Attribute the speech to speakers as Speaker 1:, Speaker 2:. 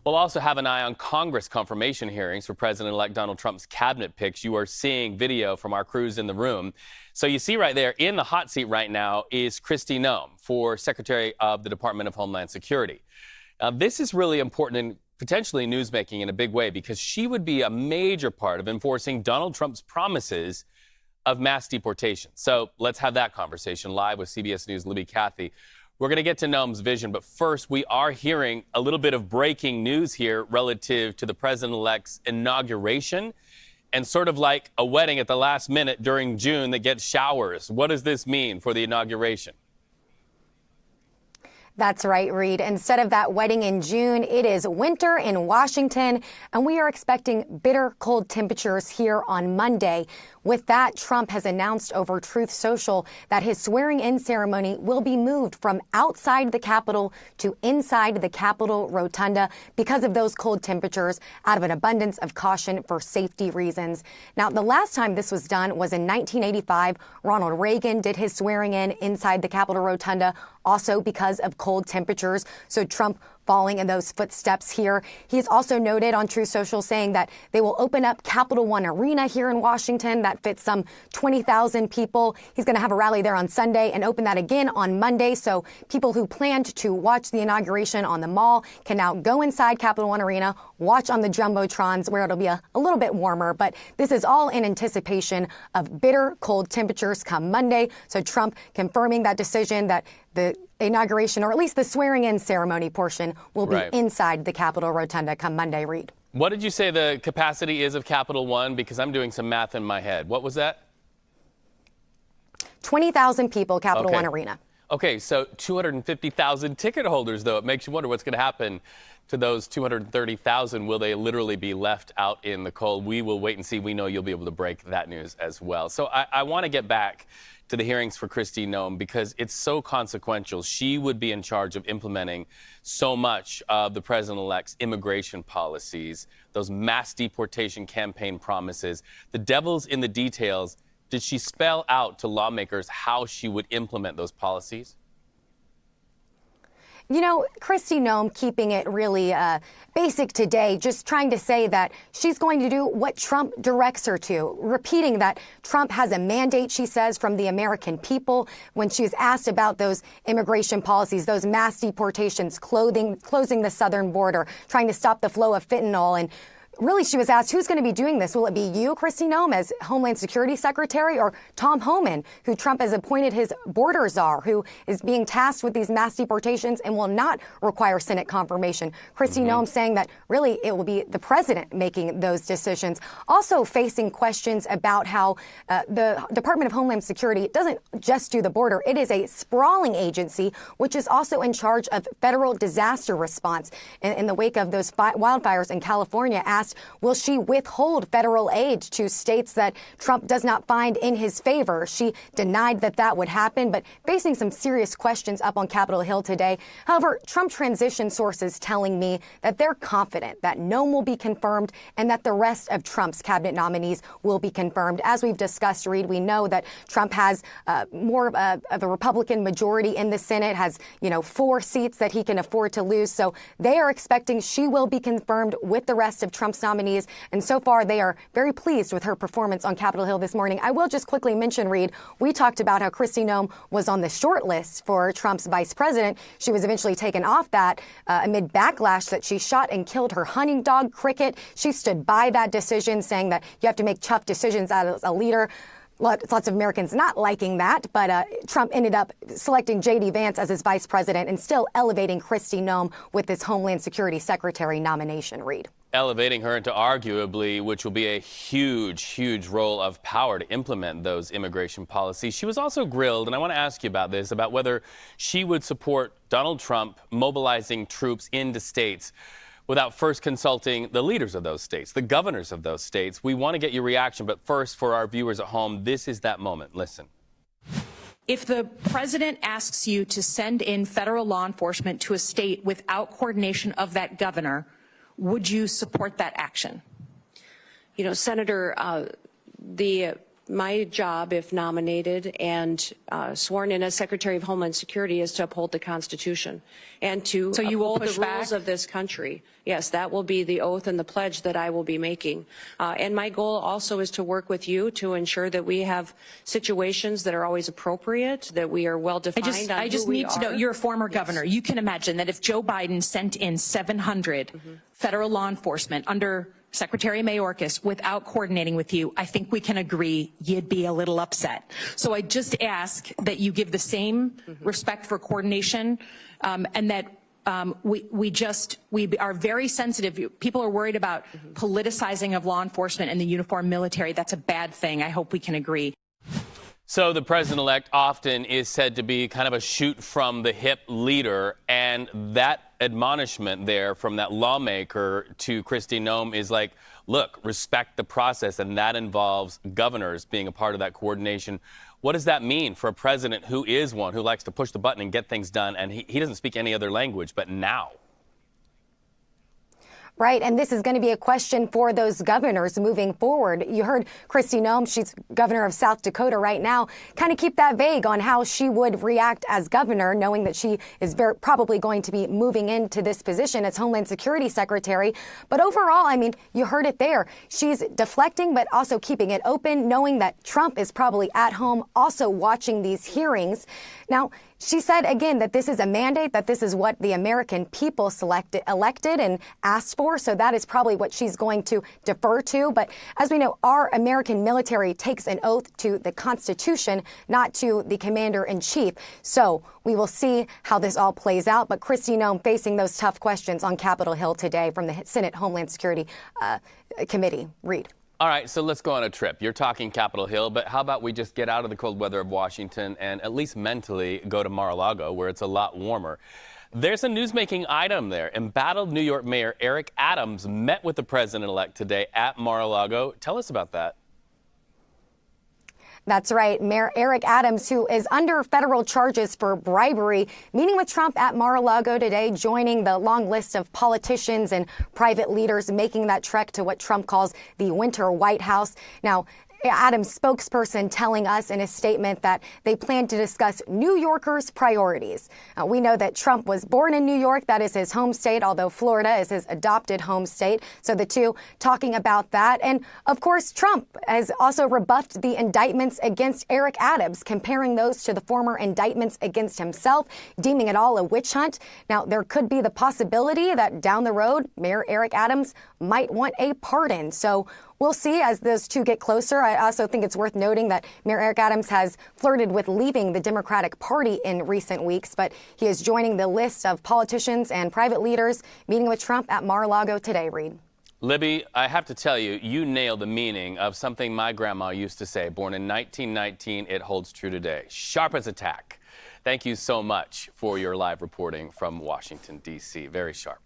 Speaker 1: We'll also have an eye on Congress confirmation hearings for President-elect Donald Trump's cabinet picks. You are seeing video from our crews in the room. So you see right there in the hot seat right now is Kristi Noem for Secretary of the Department of Homeland Security. Now, this is really important and potentially newsmaking in a big way because she would be a major part of enforcing Donald Trump's promises of mass deportation. So let's have that conversation live with CBS News Libby Cathey. We're going to get to Noem's vision, but first we are hearing a little bit of breaking news here relative to the president-elect's inauguration and sort of like a wedding at the last minute during June that gets showers. What does this mean for the inauguration?
Speaker 2: That's right, Reed. Instead of that wedding in June, it is winter in Washington, and we are expecting bitter cold temperatures here on Monday. With that, Trump has announced over Truth Social that his swearing-in ceremony will be moved from outside the Capitol to inside the Capitol Rotunda because of those cold temperatures, out of an abundance of caution for safety reasons. Now, the last time this was done was in 1985. Ronald Reagan did his swearing-in inside the Capitol Rotunda, also because of cold temperatures. So Trump following in those footsteps here. He's also noted on Truth Social saying that they will open up Capital One Arena here in Washington that fits some 20,000 people. He's going to have a rally there on Sunday and open that again on Monday. So people who planned to watch the inauguration on the Mall can now go inside Capital One Arena, watch on the Jumbotrons where it'll be a little bit warmer. But this is all in anticipation of bitter cold temperatures come Monday. So Trump confirming that decision that the inauguration, or at least the swearing-in ceremony portion, will be inside the Capitol Rotunda come Monday, Reed.
Speaker 1: What did you say the capacity is of Capital One? Because I'm doing some math in my head. What was that?
Speaker 2: 20,000 people, Capital One Arena.
Speaker 1: Okay, so 250,000 ticket holders, though. It makes you wonder what's going to happen to those 230,000. Will they literally be left out in the cold? We will wait and see. We know you'll be able to break that news as well. So I want to get back to the hearings for Kristi Noem because it's so consequential. She would be in charge of implementing so much of the president-elect's immigration policies, those mass deportation campaign promises. The devil's in the details. Did she spell out to lawmakers how she would implement those policies?
Speaker 2: You know, Kristi Noem keeping it really basic today, just trying to say that she's going to do what Trump directs her to, repeating that Trump has a mandate, she says, from the American people. When she was asked about those immigration policies, those mass deportations, closing the southern border, trying to stop the flow of fentanyl, and really, she was asked, who's going to be doing this? Will it be you, Kristi Noem, as Homeland Security Secretary, or Tom Homan, who Trump has appointed his border czar, who is being tasked with these mass deportations and will not require Senate confirmation? Kristi Noem saying that really it will be the president making those decisions. Also facing questions about how the Department of Homeland Security doesn't just do the border. It is a sprawling agency, which is also in charge of federal disaster response. In the wake of those wildfires in California, asked, will she withhold federal aid to states that Trump does not find in his favor? She denied that that would happen, but facing some serious questions up on Capitol Hill today. However, Trump transition sources telling me that they're confident that Noem will be confirmed and that the rest of Trump's cabinet nominees will be confirmed. As we've discussed, Reed, we know that Trump has more of a Republican majority in the Senate, has, 4 seats that he can afford to lose. So they are expecting she will be confirmed with the rest of Trump's nominees, and so far they are very pleased with her performance on Capitol Hill this morning. I will just quickly mention, Reed, we talked about how Kristi Noem was on the short list for Trump's vice president. She was eventually taken off that amid backlash that she shot and killed her hunting dog, Cricket. She stood by that decision, saying that you have to make tough decisions as a leader. Lots of Americans not liking that, but Trump ended up selecting J.D. Vance as his vice president and still elevating Kristi Noem with his Homeland Security Secretary nomination, Reed.
Speaker 1: Elevating her into arguably, which will be a huge, huge role of power to implement those immigration policies. She was also grilled, and I want to ask you about this, about whether she would support Donald Trump mobilizing troops into states without first consulting the leaders of those states, the governors of those states. We want to get your reaction, but first, for our viewers at home, this is that moment. Listen.
Speaker 3: If the president asks you to send in federal law enforcement to a state without coordination of that governor, would you support that action?
Speaker 4: Senator, the my job, if nominated and sworn in as Secretary of Homeland Security, is to uphold the Constitution and to uphold the rules of this country. Yes, that will be the oath and the pledge that I will be making. And my goal also is to work with you to ensure that we have situations that are always appropriate, that we are well defined.
Speaker 3: I just need to know, you're a former governor. You can imagine that if Joe Biden sent in 700 federal law enforcement under Secretary Mayorkas without coordinating with you, I think we can agree you'd be a little upset. So I just ask that you give the same respect for coordination, and that we are very sensitive. People are worried about politicizing of law enforcement and the uniformed military. That's a bad thing. I hope we can agree.
Speaker 1: So the president-elect often is said to be kind of a shoot-from-the-hip leader, and that admonishment there from that lawmaker to Kristi Noem is like, look, respect the process, and that involves governors being a part of that coordination. What does that mean for a president who is one who likes to push the button and get things done, and he doesn't speak any other language but now?
Speaker 2: Right, and this is going to be a question for those governors moving forward. You heard Kristi Noem, she's governor of South Dakota right now, kind of keep that vague on how she would react as governor, knowing that she is probably going to be moving into this position as Homeland Security Secretary. But overall, I mean, you heard it there. She's deflecting, but also keeping it open, knowing that Trump is probably at home also watching these hearings. Now, she said, again, that this is a mandate, that this is what the American people elected and asked for. So that is probably what she's going to defer to. But as we know, our American military takes an oath to the Constitution, not to the commander in chief. So we will see how this all plays out. But Kristi Noem facing those tough questions on Capitol Hill today from the Senate Homeland Security Committee. Read.
Speaker 1: All right, so let's go on a trip. You're talking Capitol Hill, but how about we just get out of the cold weather of Washington and at least mentally go to Mar-a-Lago, where it's a lot warmer. There's a newsmaking item there. Embattled New York Mayor Eric Adams met with the president-elect today at Mar-a-Lago. Tell us about that.
Speaker 2: That's right. Mayor Eric Adams, who is under federal charges for bribery, meeting with Trump at Mar-a-Lago today, joining the long list of politicians and private leaders making that trek to what Trump calls the Winter White House. Now, Adams' spokesperson telling us in a statement that they plan to discuss New Yorkers' priorities. We know that Trump was born in New York. That is his home state, although Florida is his adopted home state. So the two talking about that. And of course, Trump has also rebuffed the indictments against Eric Adams, comparing those to the former indictments against himself, deeming it all a witch hunt. Now, there could be the possibility that down the road, Mayor Eric Adams might want a pardon. So we'll see as those two get closer. I also think it's worth noting that Mayor Eric Adams has flirted with leaving the Democratic Party in recent weeks, but he is joining the list of politicians and private leaders meeting with Trump at Mar-a-Lago today, Reed.
Speaker 1: Libby, I have to tell you, you nailed the meaning of something my grandma used to say. Born in 1919, it holds true today. Sharp as a tack. Thank you so much for your live reporting from Washington, D.C. Very sharp.